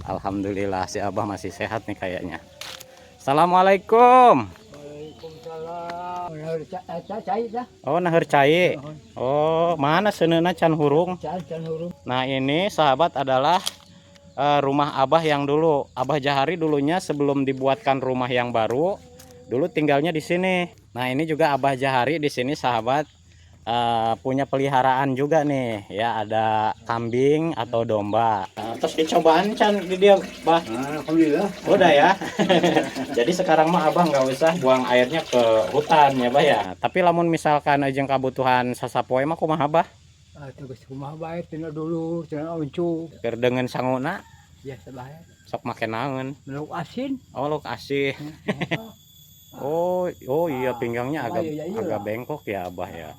Alhamdulillah si Abah masih sehat nih kayaknya. Assalamualaikum. Waalaikumsalam. Cai dah. Oh, naheur cai. Oh, mana seuneuna can hurung. Can hurung. Nah, ini sahabat adalah rumah Abah yang dulu. Abah Jahari dulunya sebelum dibuatkan rumah yang baru, dulu tinggalnya di sini. Nah, ini juga Abah Jahari di sini sahabat. Punya peliharaan juga nih ya, ada kambing atau domba. Terus dicobaan can di dia bah. Alhamdulillah. Udah ya. Jadi sekarang mah Abah nggak usah buang airnya ke hutan ya bah ya. Tapi lamun misalkan ajeng kabutuhan sasapoe mah kumaha bah? Tugas rumah baik tina dulu tina uncu. Keur dengan sanguna Ya sebaik. sok make naon? Meluk asin. Oh lok asih. Oh iya pinggangnya agak bengkok ya Abah ya.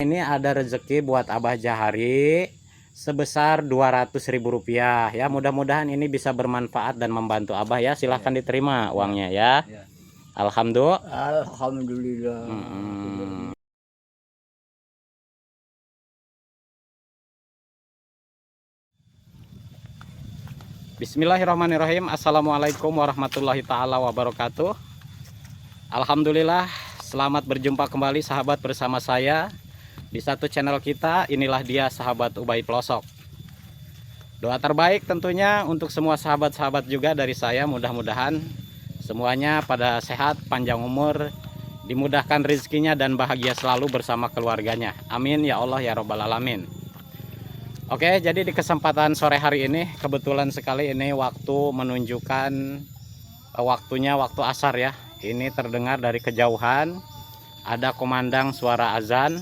Ini ada rezeki buat Abah Jahari sebesar Rp200.000 ya. Mudah-mudahan ini bisa bermanfaat dan membantu Abah ya. Silahkan diterima uangnya ya. Alhamdulillah. Alhamdulillah. Bismillahirrahmanirrahim. Assalamualaikum warahmatullahi taala wabarakatuh. Alhamdulillah, selamat berjumpa kembali sahabat bersama saya di satu channel kita. Inilah dia sahabat Ubay Pelosok. Doa terbaik tentunya untuk semua sahabat-sahabat juga dari saya. Mudah-mudahan semuanya pada sehat, panjang umur, dimudahkan rezekinya dan bahagia selalu bersama keluarganya. Amin ya Allah ya Rabbal Alamin. Oke, jadi di kesempatan sore hari ini kebetulan sekali ini waktu menunjukkan waktunya waktu asar ya. Ini terdengar dari kejauhan ada komandang suara azan.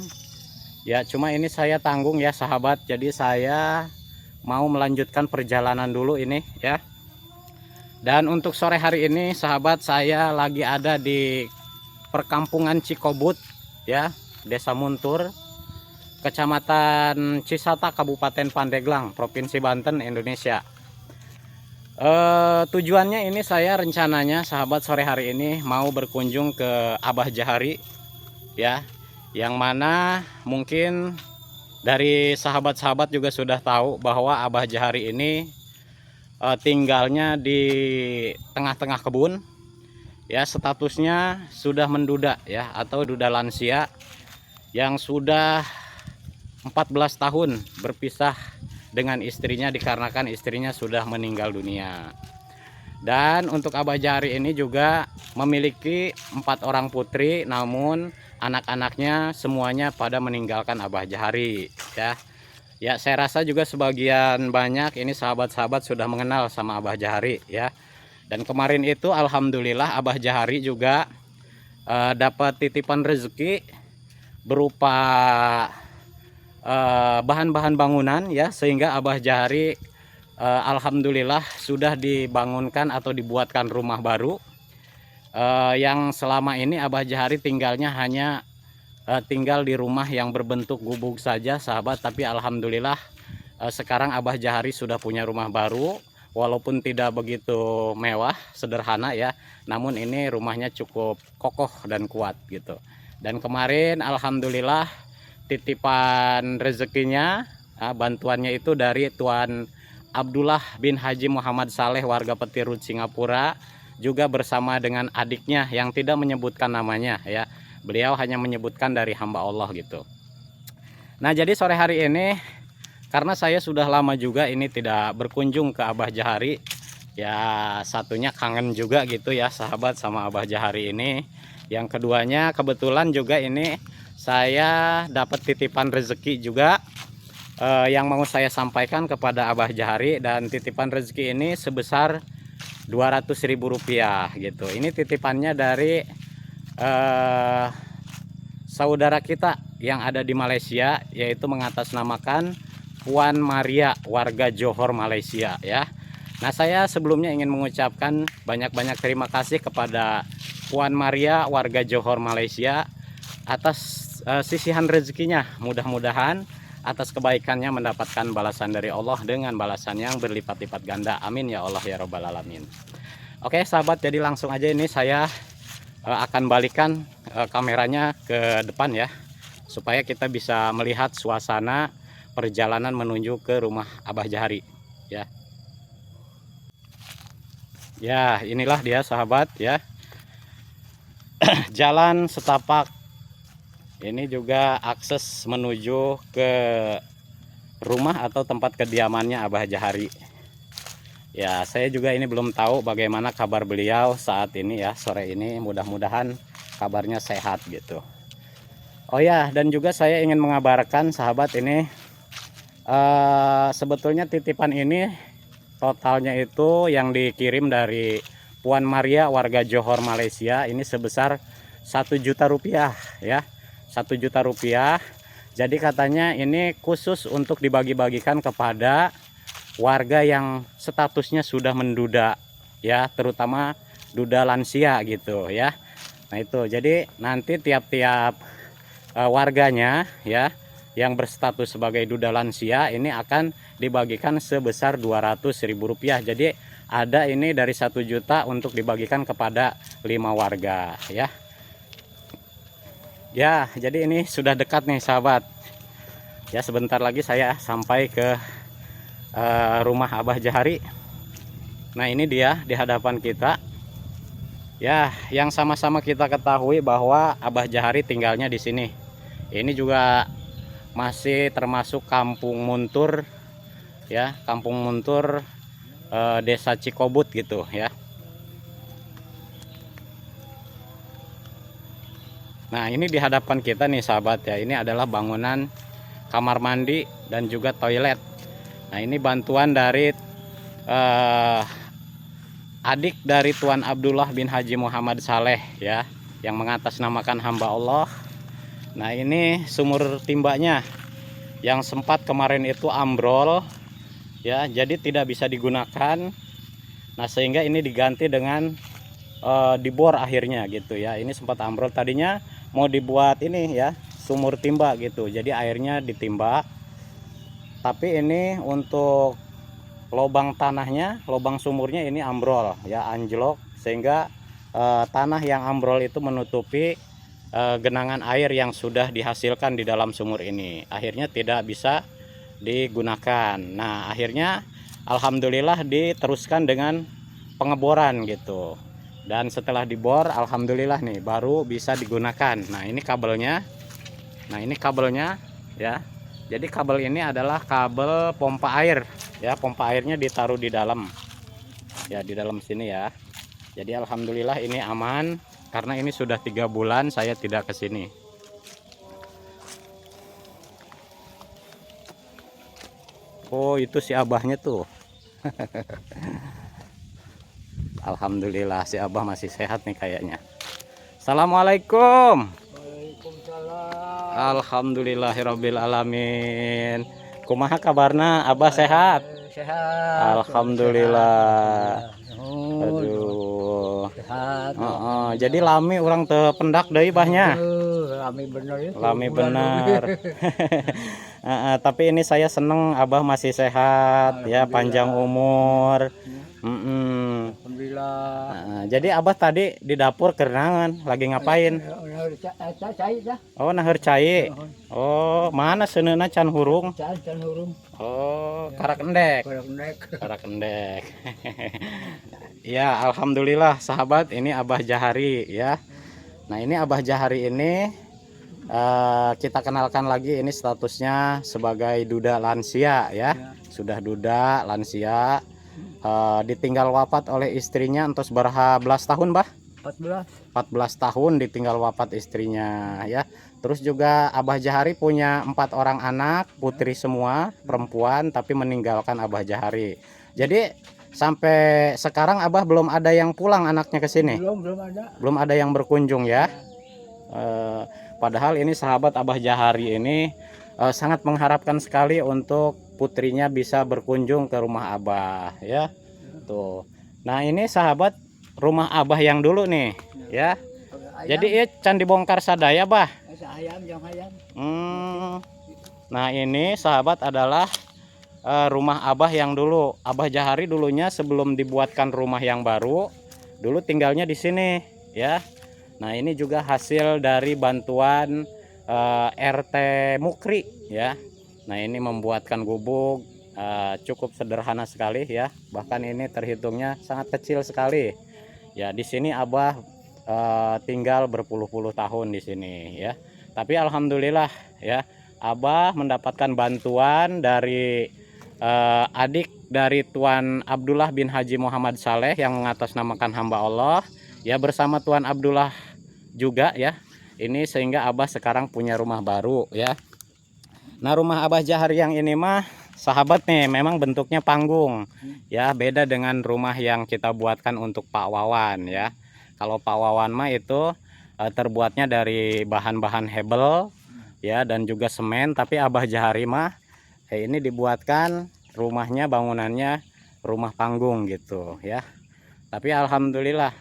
Ya, cuma ini saya tanggung ya sahabat. Jadi saya mau melanjutkan perjalanan dulu ini ya. Dan untuk sore hari ini sahabat, saya lagi ada di perkampungan Cikobut ya, Desa Muntur, Kecamatan Cisata, Kabupaten Pandeglang, Provinsi Banten, Indonesia. Tujuannya ini saya rencananya sahabat sore hari ini mau berkunjung ke Abah Jahari ya, yang mana mungkin dari sahabat-sahabat juga sudah tahu bahwa Abah Jahari ini tinggalnya di tengah-tengah kebun ya. Statusnya sudah menduda ya, atau duda lansia yang sudah 14 tahun berpisah dengan istrinya dikarenakan istrinya sudah meninggal dunia. Dan untuk Abah Jahari ini juga memiliki 4 orang putri, namun anak-anaknya semuanya pada meninggalkan Abah Jahari ya. Ya, saya rasa juga sebagian banyak ini sahabat-sahabat sudah mengenal sama Abah Jahari ya. Dan kemarin itu alhamdulillah Abah Jahari juga dapat titipan rezeki berupa bahan-bahan bangunan ya, sehingga Abah Jahari alhamdulillah sudah dibangunkan atau dibuatkan rumah baru. Yang selama ini Abah Jahari tinggalnya hanya tinggal di rumah yang berbentuk gubuk saja sahabat, tapi alhamdulillah sekarang Abah Jahari sudah punya rumah baru, walaupun tidak begitu mewah, sederhana ya, namun ini rumahnya cukup kokoh dan kuat gitu. Dan kemarin alhamdulillah titipan rezekinya, bantuannya itu dari Tuan Abdullah bin Haji Muhammad Saleh, warga Petirut Singapura, juga bersama dengan adiknya yang tidak menyebutkan namanya ya. Beliau hanya menyebutkan dari hamba Allah gitu. Nah, jadi sore hari ini karena saya sudah lama juga ini tidak berkunjung ke Abah Jahari ya, satunya kangen juga gitu ya sahabat sama Abah Jahari ini. Yang keduanya kebetulan juga ini saya dapat titipan rezeki juga yang mau saya sampaikan kepada Abah Jahari. Dan titipan rezeki ini sebesar Rp200.000 gitu. Ini titipannya dari saudara kita yang ada di Malaysia, yaitu mengatasnamakan Puan Maria, warga Johor, Malaysia ya. Nah, saya sebelumnya ingin mengucapkan banyak-banyak terima kasih kepada Puan Maria, warga Johor, Malaysia, atas sisihan rezekinya. Mudah-mudahan atas kebaikannya mendapatkan balasan dari Allah dengan balasan yang berlipat-lipat ganda. Amin ya Allah ya Rabbal Alamin. Oke sahabat, jadi langsung aja ini saya akan balikan kameranya ke depan ya, supaya kita bisa melihat suasana perjalanan menuju ke rumah Abah Jahari ya. Ya, inilah dia sahabat ya. Jalan setapak. Ini juga akses menuju ke rumah atau tempat kediamannya Abah Jahari. Ya, saya juga ini belum tahu bagaimana kabar beliau saat ini ya, sore ini. Mudah-mudahan kabarnya sehat gitu. Oh ya, dan juga saya ingin mengabarkan sahabat ini, sebetulnya titipan ini totalnya itu yang dikirim dari Puan Maria warga Johor Malaysia ini sebesar 1 juta rupiah ya, 1 juta rupiah. Jadi katanya ini khusus untuk dibagi-bagikan kepada warga yang statusnya sudah menduda ya, terutama duda lansia gitu ya. Nah itu jadi nanti tiap-tiap warganya ya yang berstatus sebagai duda lansia ini akan dibagikan sebesar Rp200.000. Jadi ada ini dari 1 juta untuk dibagikan kepada 5 warga ya. Ya, jadi ini sudah dekat nih sahabat. Ya, sebentar lagi saya sampai ke rumah Abah Jahari. Nah, ini dia di hadapan kita. Ya, yang sama-sama kita ketahui bahwa Abah Jahari tinggalnya di sini. Ini juga masih termasuk Kampung Muntur ya, Kampung Muntur Desa Cikobut gitu ya. Nah, ini di hadapan kita nih sahabat ya. Ini adalah bangunan kamar mandi dan juga toilet. Nah, ini bantuan dari adik dari Tuan Abdullah bin Haji Muhammad Saleh ya, yang mengatasnamakan hamba Allah. Nah, ini sumur timbanya yang sempat kemarin itu ambrol ya, jadi tidak bisa digunakan. Nah, sehingga ini diganti dengan dibor akhirnya gitu ya. Ini sempat ambrol, tadinya mau dibuat ini ya, sumur timba gitu, jadi airnya ditimba. Tapi ini untuk lubang tanahnya, lubang sumurnya ini ambrol ya, anjlok, sehingga tanah yang ambrol itu menutupi genangan air yang sudah dihasilkan di dalam sumur ini, akhirnya tidak bisa digunakan. Nah, akhirnya alhamdulillah diteruskan dengan pengeboran gitu. Dan setelah dibor, alhamdulillah nih baru bisa digunakan. Nah, ini kabelnya. Nah, ini kabelnya ya. Jadi kabel ini adalah kabel pompa air ya. Pompa airnya ditaruh di dalam. Ya, di dalam sini ya. Jadi alhamdulillah ini aman karena ini sudah 3 bulan saya tidak ke sini. Oh, itu si abahnya tuh. Alhamdulillah si abah masih sehat nih kayaknya. Assalamualaikum. Waalaikumsalam. Alhamdulillahirabbil alamin. Kumaha kabarna abah sehat? Sehat. Alhamdulillah. Oh, Aduh. sehat. Jadi lami orang teu pendak deui bahnya. Rame bener ya. Lami bener. Tapi ini saya seneng abah masih sehat ya, panjang umur. Alhamdulillah. Jadi abah tadi di dapur kerenangan lagi ngapain? Oh, naher cai. Oh, mana seuneuna can hurung? Can hurung. Oh, karak endek. Karak endek. Ya, alhamdulillah sahabat, ini Abah Jahari ya. Nah, ini Abah Jahari ini kita kenalkan lagi, ini statusnya sebagai duda lansia ya. Sudah duda lansia. Ditinggal wafat oleh istrinya entos berapa belas tahun bah? 14 tahun ditinggal wafat istrinya ya. Terus juga Abah Jahari punya 4 orang anak, putri semua, perempuan, tapi meninggalkan Abah Jahari. Jadi sampai sekarang Abah belum ada yang pulang anaknya ke sini. Belum ada. Belum ada yang berkunjung ya. Padahal ini sahabat Abah Jahari ini sangat mengharapkan sekali untuk putrinya bisa berkunjung ke rumah Abah ya. Tuh. Nah, ini sahabat rumah Abah yang dulu nih ya. Jadi ya can dibongkar sadaya bah. Nah, ini sahabat adalah rumah Abah yang dulu. Abah Jahari dulunya sebelum dibuatkan rumah yang baru, dulu tinggalnya di sini ya. Nah, ini juga hasil dari bantuan RT Mukri ya. Nah, ini membuatkan gubuk cukup sederhana sekali ya, bahkan ini terhitungnya sangat kecil sekali ya. Di sini Abah tinggal berpuluh-puluh tahun di sini ya, tapi alhamdulillah ya, Abah mendapatkan bantuan dari adik dari Tuan Abdullah bin Haji Muhammad Saleh yang mengatasnamakan hamba Allah ya, bersama Tuan Abdullah juga ya. Ini sehingga Abah sekarang punya rumah baru ya. Nah, rumah Abah Jahar yang ini mah sahabat nih, memang bentuknya panggung ya, beda dengan rumah yang kita buatkan untuk Pak Wawan ya. Kalau Pak Wawan mah itu terbuatnya dari bahan-bahan hebel ya, dan juga semen. Tapi Abah Jahari mah ini dibuatkan rumahnya, bangunannya rumah panggung gitu ya. Tapi alhamdulillah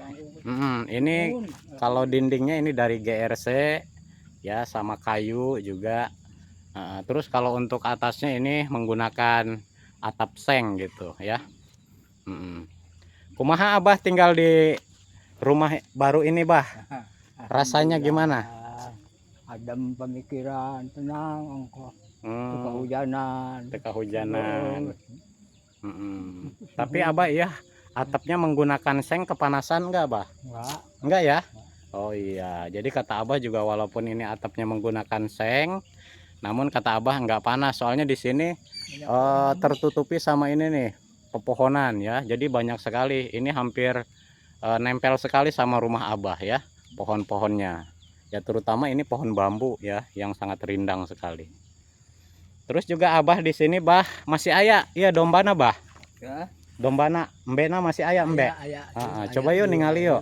ini kalau dindingnya ini dari GRC ya, sama kayu juga. Terus kalau untuk atasnya ini menggunakan atap seng gitu ya. Kumaha Abah tinggal di rumah baru ini, Bah? Rasanya gimana? Adem pemikiran, tenang engkau. Kehujanan. Kehujanan. Tapi Abah ya, atapnya menggunakan seng kepanasan enggak, Bah? Enggak ya? Oh iya, jadi kata Abah juga walaupun ini atapnya menggunakan seng, namun kata Abah enggak panas, soalnya di sini tertutupi sama ini nih, pepohonan ya. Jadi banyak sekali, ini hampir nempel sekali sama rumah Abah ya, pohon-pohonnya. Ya terutama ini pohon bambu ya, yang sangat rindang sekali. Terus juga Abah di sini, Bah, masih aya ya dombana, Bah? Ya. Dombana, embena masih aya, embe. Coba yuk ningali yuk.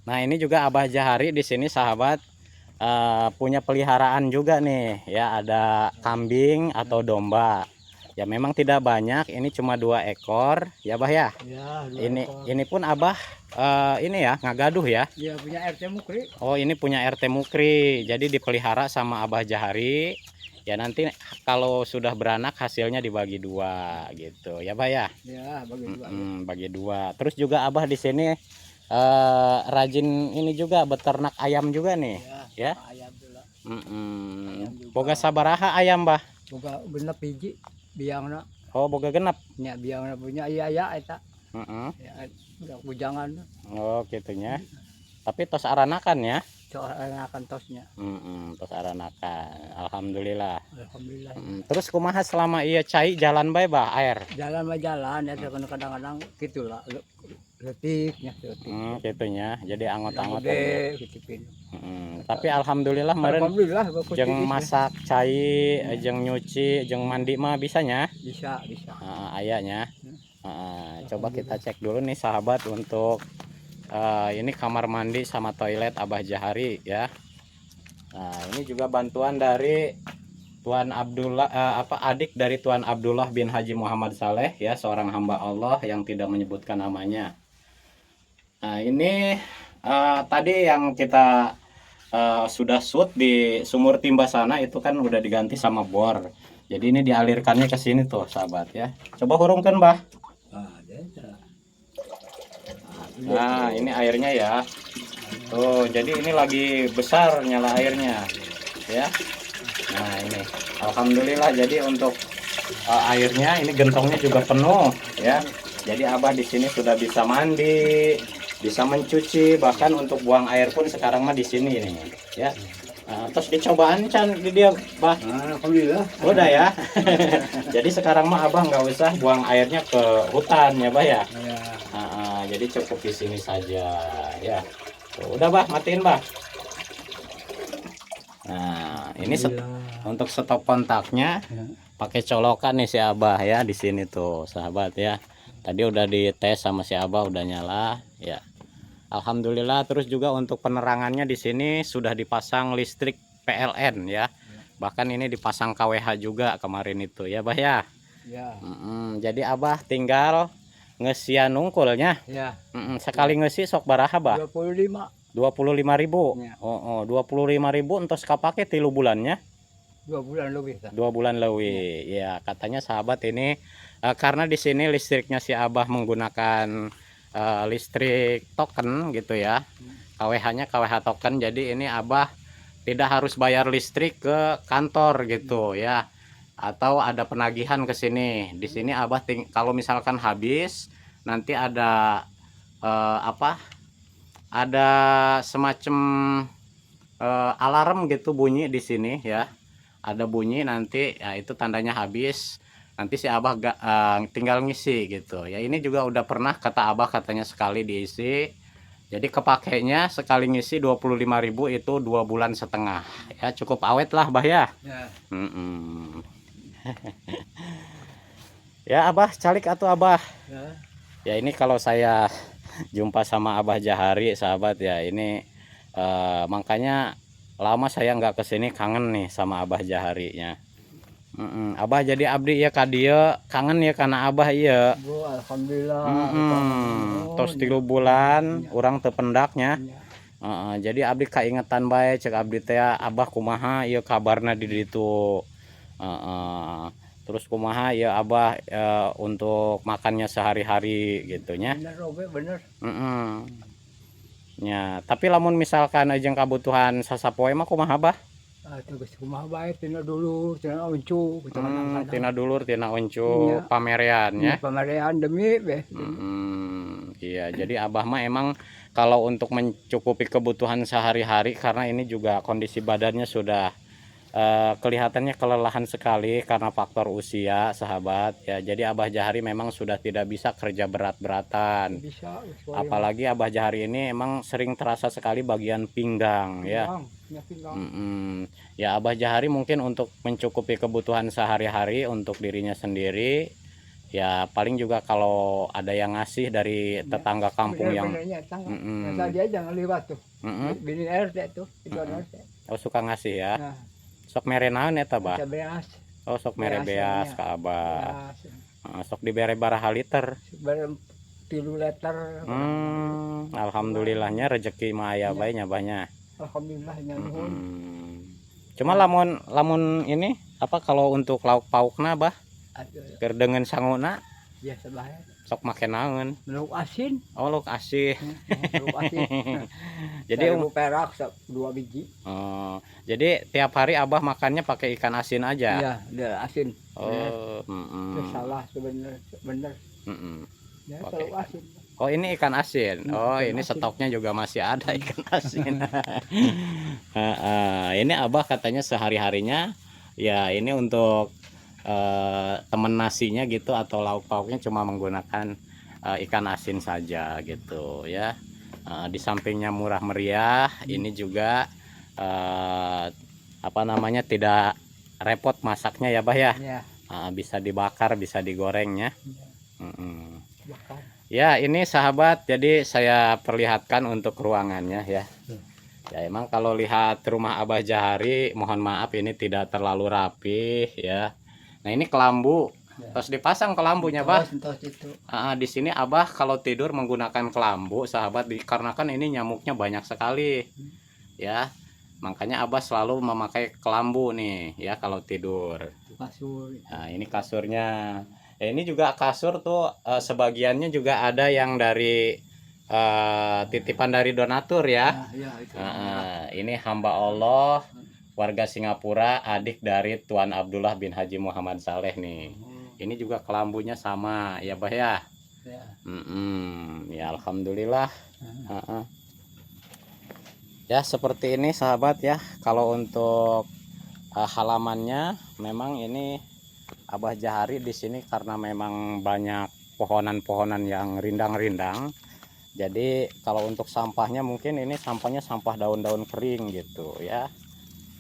Nah, ini juga Abah Jahari di sini sahabat punya peliharaan juga nih ya, ada kambing atau domba. Ya memang tidak banyak, ini cuma 2 ekor ya, Bah ya. Ini pun Abah ini ya ngagaduh ya. Iya, punya RT Mukri. Oh, ini punya RT Mukri. Jadi dipelihara sama Abah Jahari. Ya nanti kalau sudah beranak hasilnya dibagi 2 gitu ya, Bah ya. Ya, bagi 2. Bagi 2. Terus juga Abah di sini rajin ini juga beternak ayam juga nih ya. Ayam juga. Boga sabaraha ayam, Bah? Boga genep hiji biangna. Oh, boga genep. Nya biangna punya iya eta. Ya, udah bujangan. Oh, gitunya. Tapi tos aranakan ya. Aranakan tosnya. Tos aranakan. Alhamdulillah. Alhamdulillah. Terus kumaha selama iya cai jalan bae, Bah, air? Jalan mah jalan ya, kadang-kadang gitulah. Letiknya letik. Gitunya. Jadi angot-angot kitipin. Tapi alhamdulillah meureun jeung masak cai, jeung nyuci, jeung mandi mah bisanya? Bisa. Ayanya. Coba kita cek dulu nih sahabat untuk ini kamar mandi sama toilet Abah Jahari ya. Nah, ini juga bantuan dari Tuan Abdullah, adik dari Tuan Abdullah bin Haji Muhammad Saleh ya, seorang hamba Allah yang tidak menyebutkan namanya. Nah, ini tadi yang kita sudah shoot di sumur timba sana itu kan udah diganti sama bor. Jadi ini dialirkannya ke sini tuh sahabat ya. Coba hurungkan, Bah. Nah, ini airnya ya. Tuh, jadi ini lagi besar nyala airnya ya. Nah, ini alhamdulillah, jadi untuk airnya ini gentongnya juga penuh ya. Jadi Abah di sini sudah bisa mandi, bisa mencuci, bahkan untuk buang air pun sekarang mah di sini nih ya. Terus dicobaan can di dia, Bah. Alhamdulillah. Udah ya. Jadi sekarang mah Abah nggak usah buang airnya ke hutan ya, Bah ya. Jadi cukup di sini saja ya. Tuh, udah, Bah, matiin, Bah. Nah, ini untuk stop kontaknya pakai colokan nih si Abah ya di sini tuh, sahabat ya. Tadi udah dites sama si Abah, udah nyala ya. Alhamdulillah. Terus juga untuk penerangannya di sini sudah dipasang listrik PLN ya. Bahkan ini dipasang KWH juga kemarin itu ya, Bah ya. Jadi Abah tinggal ngesian nungkulnya. Sekali ngesi sok baraha, Bah? 25.000. Ya. 25.000 entos kapake 3 bulannya. 2 bulan lebih. 2 bulan lebih. Ya, katanya sahabat ini karena di sini listriknya si Abah menggunakan listrik token gitu ya. KWH-nya KWH token. Jadi ini Abah tidak harus bayar listrik ke kantor gitu ya. atau ada penagihan ke sini. Di sini Abah kalau misalkan habis nanti ada apa? Ada semacam alarm gitu bunyi di sini ya. Ada bunyi nanti ya, itu tandanya habis. Nanti si Abah tinggal ngisi gitu. Ya ini juga udah pernah kata Abah katanya sekali diisi. Jadi kepakainya sekali ngisi 25.000 itu 2,5 bulan. Ya cukup awet lah Bah ya. Ya. Ya Abah calik atau Abah. Ya. Ya ini kalau saya jumpa sama Abah Jahari sahabat ya, ini makanya lama saya nggak kesini, kangen nih sama Abah Jaharinya. Abah jadi abdi ya kadia, kangen ya karena Abah iya. Bu, alhamdulillah. Tos 3 bulan orang tependaknya. Ya. Jadi abdi kaingetan baik cek abdi teh Abah kumaha ieu kabarna di ditu. Terus kumaha ya Abah untuk makannya sehari-hari gitunya. Bener Robe, bener. Ya, tapi lamun misalkan ajeng kabutuhan sasapoe mah kumaha Abah? Tugas kumaha bae tina dulu, tina uncu, Tina dulur, tina uncu Iya. pamerean ya. Pamarean demi be. Iya, jadi Abah mah emang kalau untuk mencukupi kebutuhan sehari-hari, karena ini juga kondisi badannya sudah kelihatannya kelelahan sekali karena faktor usia sahabat ya. Jadi Abah Jahari memang sudah tidak bisa kerja berat-beratan. Bisa. Apalagi Abah Jahari ini emang sering terasa sekali bagian pinggang ya. Ya Abah Jahari mungkin untuk mencukupi kebutuhan sehari-hari untuk dirinya sendiri ya, paling juga kalau ada yang ngasih dari tetangga kampung yang Tadi aja jangan lewat tuh. Bini RT tuh, itu RT. oh suka ngasih ya. Nah, Sok mere naon eta Bah? beas. Oh sok mere beas ka Abah. Sok dibere baraha liter. Bareng 3 liter. Alhamdulillahnya rezeki mah aya bae nya Bahnya. Alhamdulillah nyuhun. Cuma lamun ini apa kalau untuk lauk paukna Bah? Keur dengan sanguna Biasa bae. sok make naon? Lauk asin. Oh lauk asin. Lauk asin. Jadi 1.000 perak 2 biji. Jadi tiap hari Abah makannya pakai ikan asin aja. Iya, dia asin. Oh, Salah sebenarnya bener. Ya, lauk asin. Oh ini ikan asin. Oh ini stoknya juga masih ada ikan asin. Ini Abah katanya sehari-harinya ya ini untuk temen nasinya gitu atau lauk pauknya cuma menggunakan ikan asin saja gitu ya. Di sampingnya murah meriah, ini juga apa namanya tidak repot masaknya ya Bah ya. Bisa dibakar, bisa digorengnya. Ya ini sahabat, jadi saya perlihatkan untuk ruangannya ya. Ya emang kalau lihat rumah Abah Jahari, mohon maaf ini tidak terlalu rapi ya. Nah ini kelambu, terus dipasang kelambunya Bah. Di sini Abah kalau tidur menggunakan kelambu sahabat, dikarenakan ini nyamuknya banyak sekali ya. Makanya Abah selalu memakai kelambu nih ya kalau tidur. Kasur. Nah ini kasurnya. Ini juga kasur tuh sebagiannya juga ada yang dari titipan dari donatur ya. Ini hamba Allah warga Singapura, adik dari Tuan Abdullah bin Haji Muhammad Saleh nih. Ini juga kelambunya sama ya Bah ya. Ya alhamdulillah. Ya seperti ini sahabat ya. Kalau untuk halamannya memang ini Abah Jahari di sini karena memang banyak pohonan-pohonan yang rindang-rindang. Jadi kalau untuk sampahnya mungkin ini sampahnya sampah daun-daun kering gitu ya.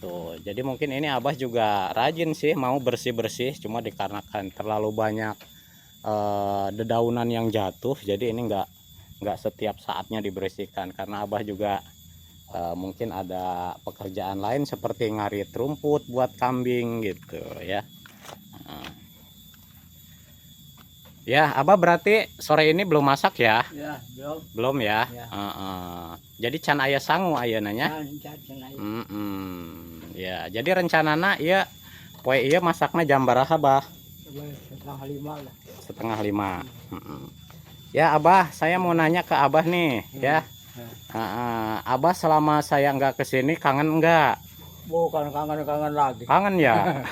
Tuh, jadi mungkin ini Abah juga rajin sih mau bersih-bersih, cuma dikarenakan terlalu banyak dedaunan yang jatuh, jadi ini nggak setiap saatnya dibersihkan karena Abah juga mungkin ada pekerjaan lain seperti ngarit rumput buat kambing gitu ya. Ya Abah berarti sore ini belum masak ya? Ya, Belum ya. Jadi can aya sangu ayeunanya. Ya, jadi rencanana ya poe ieu masakna jam baraha Bah? Setengah 5 lah. Setengah 5. Ya Abah, saya mau nanya ke Abah nih ya. Abah selama saya nggak kesini kangen enggak? Bukan kangen lagi. Kangen ya?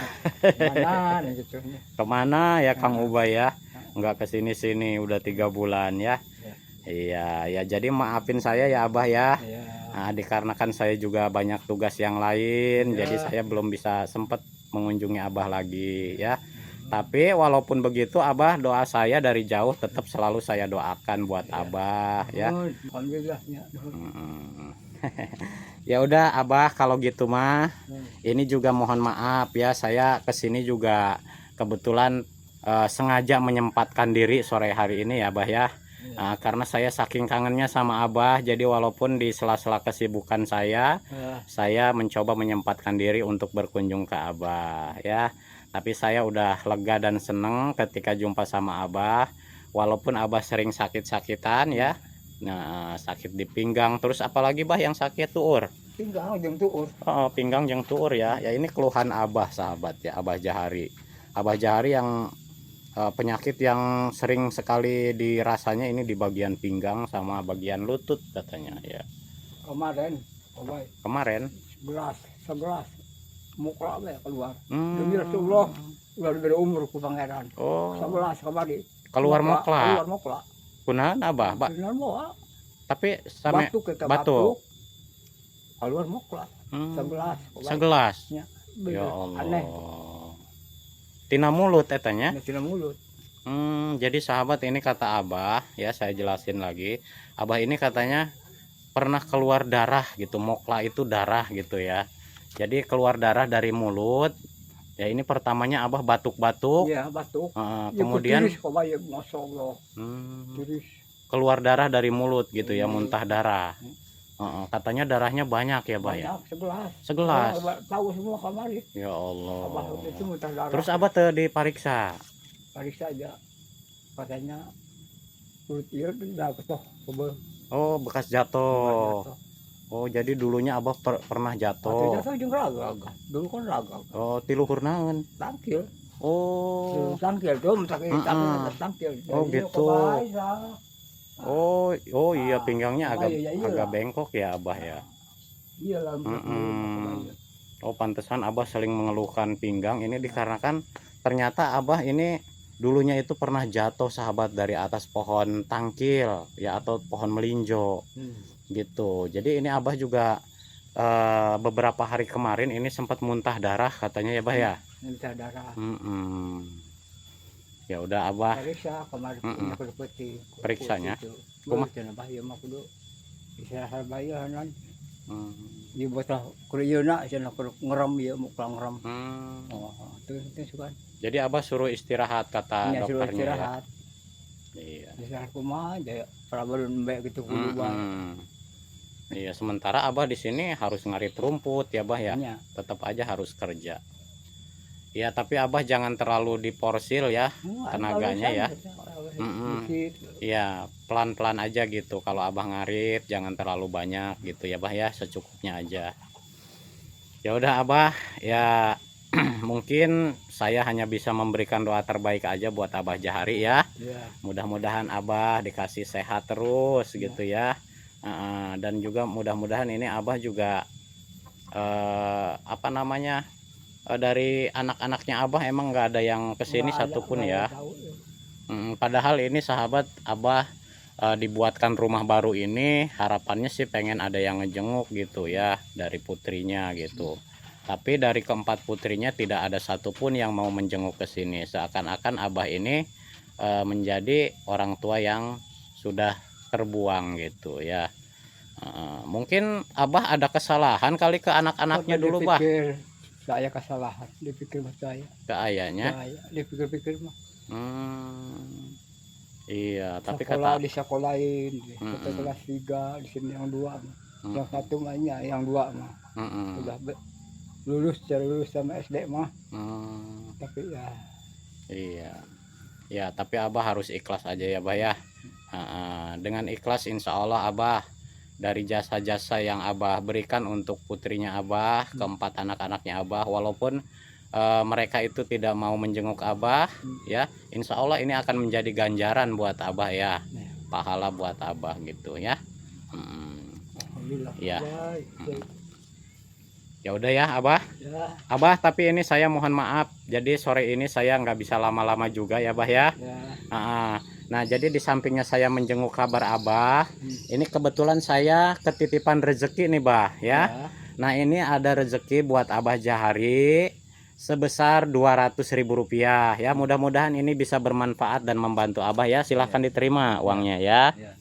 Mana nih gitu. Kemana ya Kang Ubay ya? Nggak kesini-sini udah 3 bulan ya. Iya ya, jadi maafin saya ya Abah ya. Iya. Nah, dikarenakan saya juga banyak tugas yang lain, Iya. jadi saya belum bisa sempet mengunjungi Abah lagi ya. Tapi walaupun begitu Abah, doa saya dari jauh tetap selalu saya doakan buat Abah ya. Alhamdulillah ya. Mm. Ya udah Abah, kalau gitu mah ini juga mohon maaf ya, saya kesini juga kebetulan sengaja menyempatkan diri sore hari ini ya Abah ya. Karena saya saking kangennya sama Abah, jadi walaupun di sela-sela kesibukan saya mencoba menyempatkan diri untuk berkunjung ke Abah ya. Tapi saya udah lega dan seneng ketika jumpa sama Abah, walaupun Abah sering sakit-sakitan ya. Nah, sakit di pinggang, terus apalagi Bah yang sakit tuur? Pinggang jeung tuur. Oh, pinggang jeung tuur ya. Ya ini keluhan Abah sahabat ya, Abah Jahari. Abah Jahari yang penyakit yang sering sekali dirasanya ini di bagian pinggang sama bagian lutut katanya ya. Kemarin, Kemarin 11 muka ya keluar. Hmm. Demi Rasulullah udah diberi umur ku pangeran. Oh, 11 kemarin. keluar mokla. Keluar mokla. Kunaon Abah, Benar moa. tapi sampai Batuk kita batuk. batuk. Keluar mokla. 11. 11. Ya. Ya Allah. Aneh. Tina mulut etanya. Tina mulut. Jadi sahabat, ini kata Abah ya, saya jelasin lagi. Abah ini katanya pernah keluar darah gitu, mokla itu darah gitu ya. Jadi keluar darah dari mulut. Ya ini pertamanya Abah batuk-batuk. Iya, batuk. Kemudian Ya, Masya Allah. keluar darah dari mulut gitu ya, muntah darah. Katanya darahnya banyak ya Bah ya. 11. Tahu semua kemarin. Ya Allah. Abah itu muntah darah. Terus Abah tuh diperiksa. Periksa aja. Katanya perut iya udah ketok. Oh, bekas jatuh. Oh, jadi dulunya Abah pernah jatuh. Jatuh jeung raga. Dulu kan raga. Oh, tiluhur naon? Tangkil. Oh. Tangkil tuh tangkil. Oh, gitu. Oh iya, pinggangnya agak bengkok ya Abah ya. Iya lah. Oh, pantesan Abah sering mengeluhkan pinggang ini dikarenakan ternyata Abah ini dulunya itu pernah jatuh sahabat dari atas pohon tangkil ya, atau pohon melinjo gitu. Jadi ini Abah juga beberapa hari kemarin ini sempat muntah darah katanya ya Bah ya. Muntah darah. Ya udah Abah Periksa kemarin putih. Periksanya. Kumaha cenah Bah ieu mah kudu istirahat bayaran. Ieu botah kurieuna cenah kudu ngerem ieu mukla ngerem. Oh, itu kan. Jadi Abah suruh istirahat kata Ya, dokternya istirahat. ya. Iya. Istirahat kumaha aja prabalun mbek gitu kudu bae. Iya, sementara Abah di sini harus ngarit rumput ya Bah ya. Iya. Tetap aja harus kerja. Ya, tapi Abah jangan terlalu diporsil ya tenaganya ya. Iya, pelan-pelan aja gitu. Kalau Abah ngarit jangan terlalu banyak gitu ya Bah ya, secukupnya aja. Ya udah Abah, ya mungkin saya hanya bisa memberikan doa terbaik aja buat Abah Jahari ya. Mudah-mudahan Abah dikasih sehat terus gitu ya. Dan juga mudah-mudahan ini Abah juga dari anak-anaknya Abah emang nggak ada yang kesini satupun ya. Padahal ini sahabat Abah dibuatkan rumah baru ini harapannya sih pengen ada yang ngejenguk gitu ya dari putrinya gitu. Tapi dari keempat putrinya tidak ada satupun yang mau menjenguk ke sini. Seakan-akan Abah ini menjadi orang tua yang sudah terbuang gitu ya. Mungkin Abah ada kesalahan kali ke anak-anaknya dulu Bah. Saya kesalahan dipikir saya. Ke ayahnya. Dipikir-pikir mah. Iya, tapi sekolah kata di sekolahin kita kelas 3 di sini yang 2 mah. Yang 1 mahnya, yang 2 mah. Udah lulus sama SD mah. Tapi ya iya. Ya, tapi Abah harus ikhlas aja ya Bah ya. Dengan ikhlas insya Allah Abah dari jasa-jasa yang Abah berikan untuk putrinya Abah, keempat anak-anaknya Abah, walaupun mereka itu tidak mau menjenguk Abah ya, insya Allah ini akan menjadi ganjaran buat Abah ya, pahala buat Abah gitu ya. Ya. Ya udah ya Abah. Ya, Abah, tapi ini saya mohon maaf. Jadi sore ini saya nggak bisa lama-lama juga ya, Bah ya. ya. Nah, jadi di sampingnya saya menjenguk kabar Abah, ini kebetulan saya ketitipan rezeki nih, Bah ya. Ya. Nah, ini ada rezeki buat Abah Jahari sebesar Rp200.000 ya. Mudah-mudahan ini bisa bermanfaat dan membantu Abah ya. Silahkan diterima uangnya ya. Ya.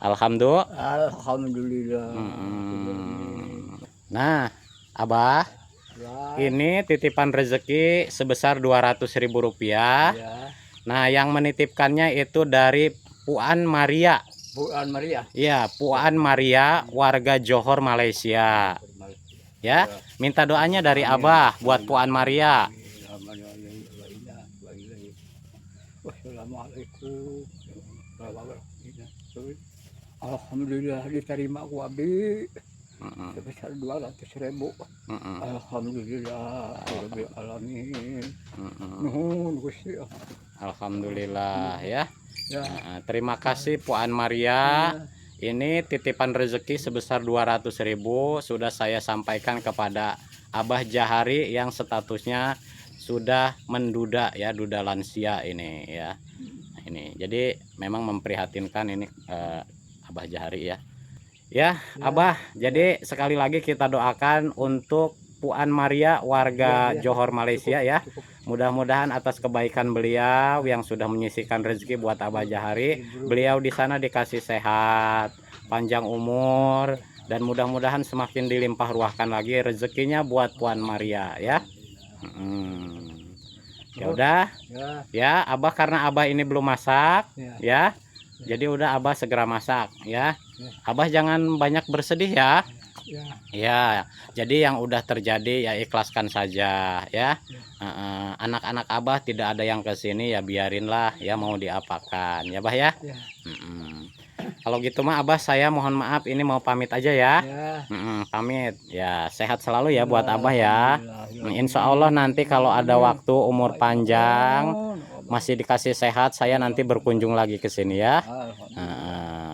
Alhamdulillah. Alhamdulillah. Nah, Abah, Ya. ini titipan rezeki sebesar Rp200.000. Ya. Nah, yang menitipkannya itu dari Puan Maria. Puan Maria. Iya, Puan Maria, warga Johor, Malaysia. Ya, minta doanya dari Abah buat Puan Maria. Wassalamualaikum. Alhamdulillah diterima ku abi sebesar 200.000. Alhamdulillah rabbil alamin. Nuhun Gusti. Alhamdulillah ya. Ya. Nah, terima kasih Puan Maria. Ini titipan rezeki sebesar 200.000 sudah saya sampaikan kepada Abah Jahari yang statusnya sudah menduda ya, duda lansia ini ya. Nah, ini jadi memang memprihatinkan ini Abah Jahari ya. Ya, Abah, jadi sekali lagi kita doakan untuk Puan Maria warga Johor Malaysia ya. Mudah-mudahan atas kebaikan beliau yang sudah menyisihkan rezeki buat Abah Jahari, beliau di sana dikasih sehat, panjang umur, dan mudah-mudahan semakin dilimpah ruahkan lagi rezekinya buat Puan Maria ya. Ya udah, ya Abah, karena Abah ini belum masak ya. Jadi udah Abah segera masak ya. Abah jangan banyak bersedih ya. Ya, jadi yang udah terjadi ya ikhlaskan saja ya. Anak-anak Abah tidak ada yang kesini ya, biarinlah ya, mau diapakan ya Bah ya. Kalau gitu mah Abah saya mohon maaf, ini mau pamit aja ya. Pamit ya, sehat selalu ya buat Abah ya. Insya Allah nanti kalau ada waktu umur panjang masih dikasih sehat, saya nanti berkunjung lagi ke sini ya.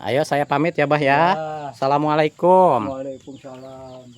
Ayo saya pamit ya Bah ya. Assalamualaikum. Waalaikumsalam.